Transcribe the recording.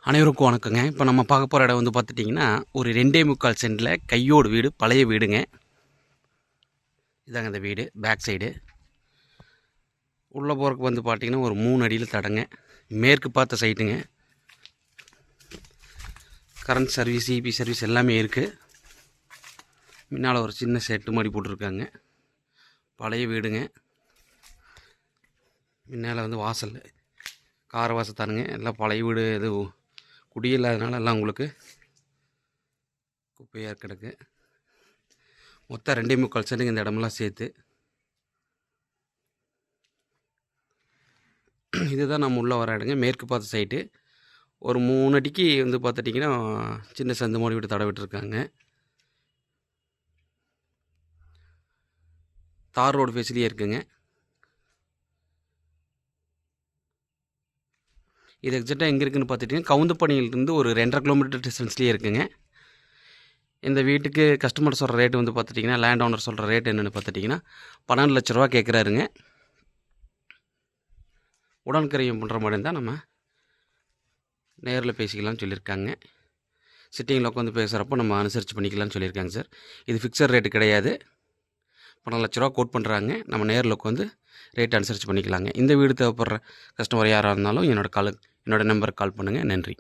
அனைவருக்கும் வணக்கங்க. இப்போ நம்ம பார்க்க போகிற இடம் வந்து பார்த்துட்டிங்கன்னா, ஒரு 2.25 சென்டில் கையோடு வீடு, பழைய வீடுங்க. இதாங்க இந்த வீடு, பேக் சைடு. உள்ளே போகிறதுக்கு வந்து பார்த்திங்கன்னா ஒரு 3 அடியில் தடங்க. மேற்கு பார்த்த சைட்டுங்க. கரண்ட் சர்வீஸ், இபி சர்வீஸ் எல்லாமே இருக்குது. முன்னால் ஒரு சின்ன செட்டு மாடி போட்டிருக்காங்க. பழைய வீடுங்க. முன்னால் வந்து வாசல், கார வாசத்தானுங்க. எல்லாம் பழைய வீடு, எது குடியில்லாதனால எல்லாம் உங்களுக்கு குப்பையாக கிடக்கு. மொத்தம் 2.25 சென்ட்டுங்க இந்த இடமெல்லாம் சேர்த்து. இதுதான் நம்ம உள்ளே வர இடங்க. மேற்கு பார்த்த சைட்டு. ஒரு 3 அடிக்கு வந்து பார்த்துட்டிங்கன்னா சின்ன சந்து மூடி விட்டு தடை விட்டுருக்காங்க. தார் ரோடு ஃபேஸ்லேயே இருக்குங்க. இது எக்ஸாக்டாக எங்கே இருக்குதுன்னு பார்த்துட்டிங்கன்னா, கவுந்தப்பணியிலிருந்து ஒரு 2.5 கிலோமீட்டர் டிஸ்டன்ஸ்லேயே இருக்குங்க. இந்த வீட்டுக்கு கஸ்டமர் சொல்கிற ரேட்டு வந்து பார்த்துட்டிங்கன்னா, லேண்ட் ஓனர் சொல்கிற ரேட் என்னென்னு பார்த்துட்டிங்கன்னா 12 லட்ச ரூபா கேட்குறாருங்க. உடன்கரையும் பண்ணுற மாதிரி இருந்தால் நம்ம நேரில் பேசிக்கலாம்னு சொல்லியிருக்காங்க. சிட்டிங்கில் உட்காந்து பேசுகிறப்போ நம்ம அனுசரித்து பண்ணிக்கலாம்னு சொல்லியிருக்காங்க சார். இது ஃபிக்ஸட் ரேட்டு கிடையாது. 12 லட்ச ரூபா கோட் பண்ணுறாங்க. நம்ம நேரில் உட்காந்து ரேட் அனுசரித்து பண்ணிக்கலாங்க. இந்த வீடு தேவைப்படுற கஸ்டமர் யாராக இருந்தாலும் என்னோடய நம்பருக்கு கால் பண்ணுங்கள். நன்றி.